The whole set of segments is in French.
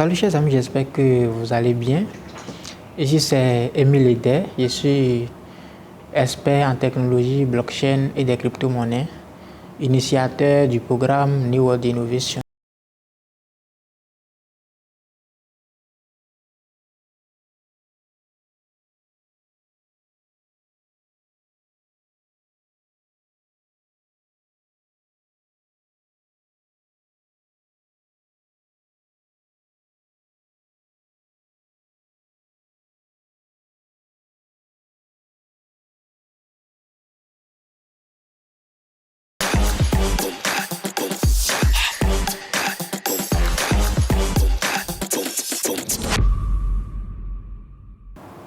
Salut chers amis, j'espère que vous allez bien. Ici c'est Emile Eder, je suis expert en technologie blockchain et des crypto-monnaies, initiateur du programme New World Innovation.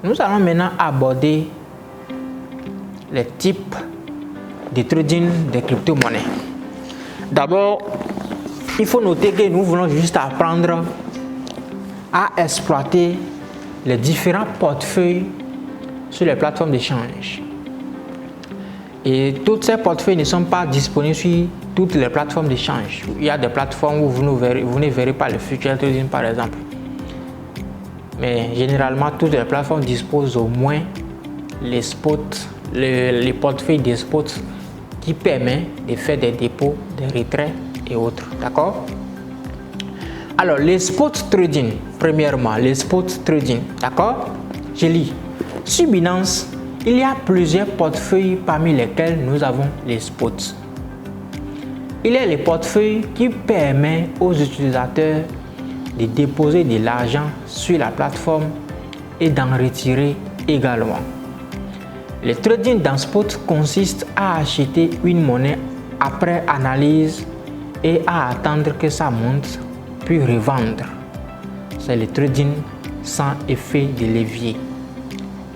Nous allons maintenant aborder les types de trading des crypto-monnaies. D'abord, il faut noter que nous voulons juste apprendre à exploiter les différents portefeuilles sur les plateformes d'échange. Et tous ces portefeuilles ne sont pas disponibles sur toutes les plateformes d'échange. Il y a des plateformes où vous ne verrez pas le future trading par exemple. Mais généralement, toutes les plateformes disposent au moins les spots, les portefeuilles des spots qui permettent de faire des dépôts, des retraits et autres. D'accord? Alors, les spot trading, premièrement, les spot trading. D'accord? Je lis. Sur Binance, il y a plusieurs portefeuilles parmi lesquels nous avons les spots. Il y a les portefeuilles qui permettent aux utilisateurs de déposer de l'argent sur la plateforme et d'en retirer également. Le trading dans spot consiste à acheter une monnaie après analyse et à attendre que ça monte puis revendre. C'est le trading sans effet de levier.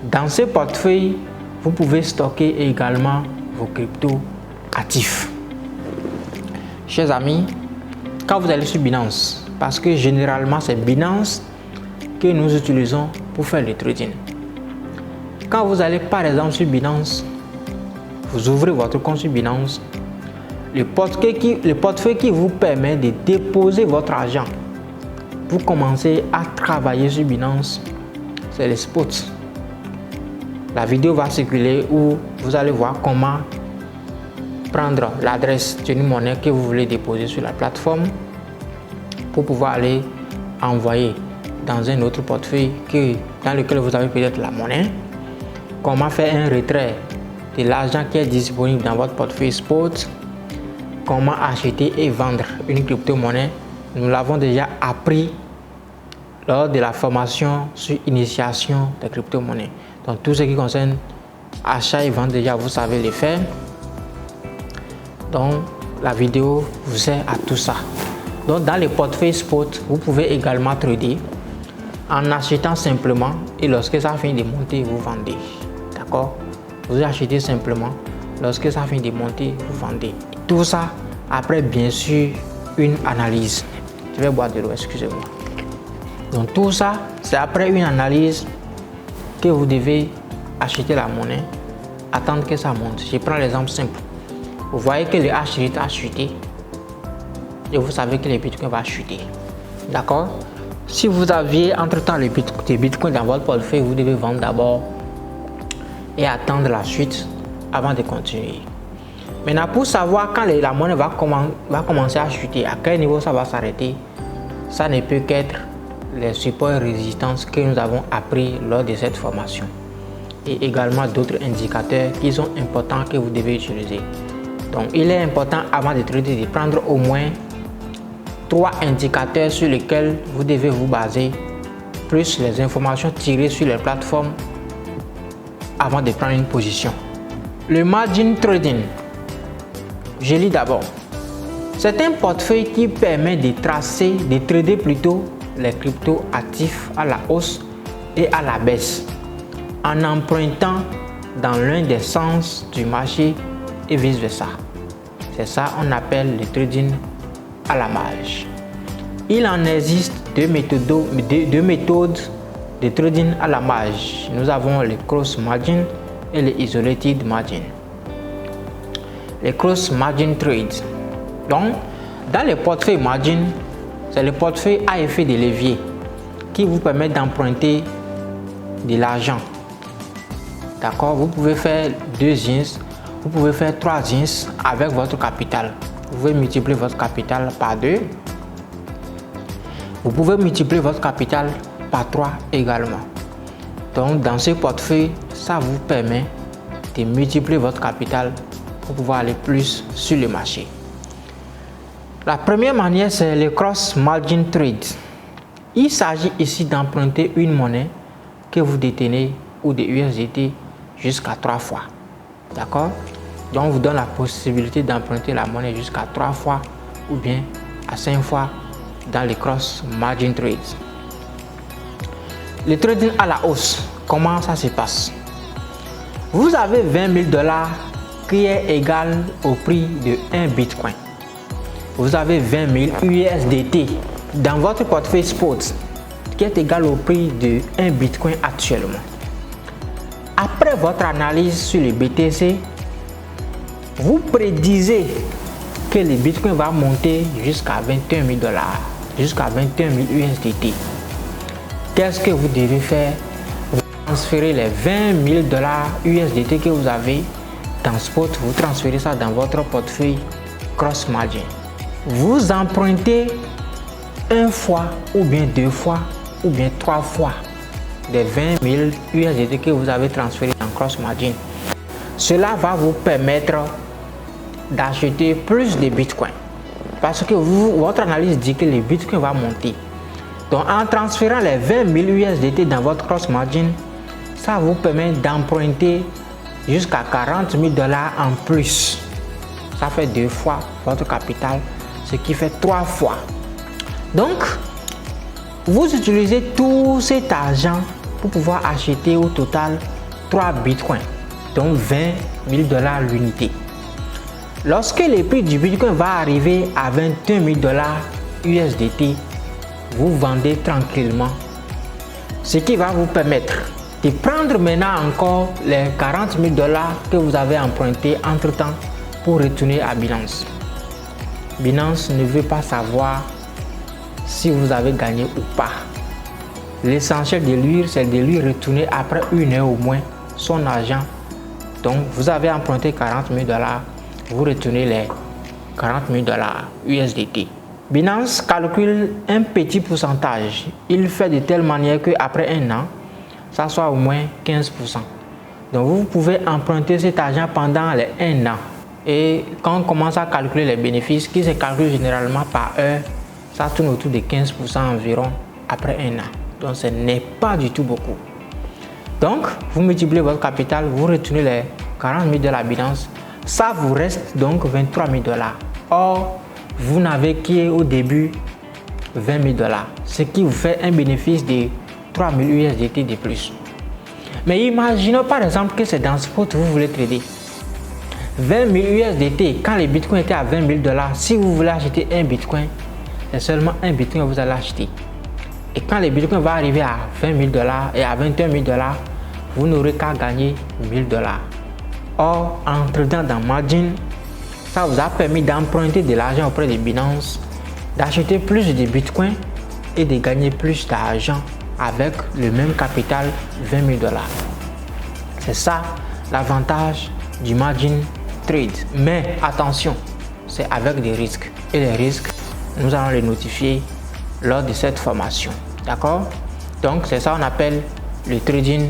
Dans ce portefeuille, vous pouvez stocker également vos cryptos actifs. Chers amis, quand vous allez sur Binance, parce que généralement c'est Binance que nous utilisons pour faire le trading. Quand vous allez par exemple sur Binance, vous ouvrez votre compte sur Binance, le portefeuille qui vous permet de déposer votre argent pour commencer à travailler sur Binance, c'est les spots. La vidéo va circuler où vous allez voir comment prendre l'adresse d'une monnaie que vous voulez déposer sur la plateforme pour pouvoir aller envoyer dans un autre portefeuille dans lequel vous avez peut-être la monnaie. Comment faire un retrait de l'argent qui est disponible dans votre portefeuille spot. Comment acheter et vendre une crypto-monnaie. Nous l'avons déjà appris lors de la formation sur initiation des crypto-monnaies. Donc tout ce qui concerne achat et vente, déjà vous savez le faire. Donc la vidéo vous sert à tout ça. Donc dans les portefeuilles spot, vous pouvez également trader en achetant simplement et lorsque ça finit de monter, vous vendez. D'accord? Vous achetez simplement, lorsque ça finit de monter, vous vendez. Tout ça après bien sûr une analyse. Je vais boire de l'eau, excusez-moi. Donc tout ça, c'est après une analyse que vous devez acheter la monnaie, attendre que ça monte. Je prends l'exemple simple. Vous voyez que le H-rate a chuté. Et vous savez que le Bitcoin va chuter. D'accord? Si vous aviez entre-temps les Bitcoin dans votre portefeuille, vous devez vendre d'abord et attendre la suite avant de continuer. Maintenant, pour savoir quand la monnaie va commencer à chuter, à quel niveau ça va s'arrêter, ça ne peut qu'être les supports et résistances que nous avons appris lors de cette formation. Et également d'autres indicateurs qui sont importants que vous devez utiliser. Donc, il est important avant de trader de prendre au moins 3 indicateurs sur lesquels vous devez vous baser, plus les informations tirées sur les plateformes avant de prendre une position. Le margin trading, je lis d'abord. C'est un portefeuille qui permet de trader plutôt les cryptos actifs à la hausse et à la baisse, en empruntant dans l'un des sens du marché et vice versa. C'est ça qu'on appelle le trading à la marge. Il en existe deux méthodes de trading à la marge. Nous avons le cross margin et le isolated margin. Le cross margin trade. Donc, dans le portefeuille margin, C'est le portefeuille à effet de levier qui vous permet d'emprunter de l'argent. D'accord? Vous pouvez faire 2 jeans, vous pouvez faire 3 jeans avec votre capital. Vous pouvez multiplier votre capital par 2. Vous pouvez multiplier votre capital par 3 également. Donc dans ce portefeuille, ça vous permet de multiplier votre capital pour pouvoir aller plus sur le marché. La première manière, c'est le cross margin trade. Il s'agit ici d'emprunter une monnaie que vous détenez ou de USDT jusqu'à 3 fois. D'accord? Donc on vous donne la possibilité d'emprunter la monnaie jusqu'à 3 fois ou bien à 5 fois dans les cross margin trades. Le trading à la hausse, comment ça se passe? Vous avez 20 000 $ qui est égal au prix de 1 Bitcoin. Vous avez 20 000 USDT dans votre portefeuille spot qui est égal au prix de 1 Bitcoin actuellement. Après votre analyse sur le BTC, vous prédisez que le Bitcoin va monter jusqu'à 21 000 $, jusqu'à 21 000 USDT. Qu'est-ce que vous devez faire? Vous transférez les 20 000 $ USDT que vous avez dans Spot, vous transférez ça dans votre portefeuille Cross Margin. Vous empruntez 1 fois ou bien 2 fois ou bien 3 fois des 20 000 USDT que vous avez transférés dans Cross Margin. Cela va vous permettre d'acheter plus de Bitcoin parce que votre analyse dit que le Bitcoin va monter. Donc en transférant les 20 000 USDT dans votre Cross Margin, ça vous permet d'emprunter jusqu'à 40 000 $ en plus. Ça fait 2 fois votre capital, ce qui fait 3 fois. Donc vous utilisez tout cet argent pour pouvoir acheter au total 3 Bitcoins, donc 20 000 $ l'unité. Lorsque le prix du Bitcoin va arriver à 21 000 $ USDT, vous vendez tranquillement, ce qui va vous permettre de prendre maintenant encore les 40 000 $ que vous avez empruntés entre temps pour retourner à Binance. Binance ne veut pas savoir si vous avez gagné ou pas. L'essentiel de lui, c'est de lui retourner après 1 heure au moins son argent. Donc vous avez emprunté 40 000 $, vous retournez les 40 000 $ USDT. Binance calcule un petit pourcentage. Il fait de telle manière qu'après 1 an, ça soit au moins 15%. Donc vous pouvez emprunter cet argent pendant les 1 an. Et quand on commence à calculer les bénéfices, qui se calculent généralement par heure, ça tourne autour de 15% environ après 1 an. Donc ce n'est pas du tout beaucoup. Donc vous multipliez votre capital, vous retournez les 40 000 $ Binance, ça vous reste donc 23 000 $. Or, vous n'avez qu'au début 20 000 $, ce qui vous fait un bénéfice de 3 000 USDT de plus. Mais imaginons par exemple que c'est dans Spot vous voulez trader 20 000 USDT quand le Bitcoin était à 20 000 $. Si vous voulez acheter un Bitcoin, c'est seulement un Bitcoin que vous allez acheter. Et quand le Bitcoin va arriver à 20 000 $ et à 21 000 $, vous n'aurez qu'à gagner 1 000 $. Or, en tradant dans Margin, ça vous a permis d'emprunter de l'argent auprès de Binance, d'acheter plus de Bitcoin et de gagner plus d'argent avec le même capital 20 000 $. C'est ça l'avantage du Margin Trade. Mais attention, c'est avec des risques. Et les risques, nous allons les notifier lors de cette formation. D'accord? Donc c'est ça qu'on appelle le trading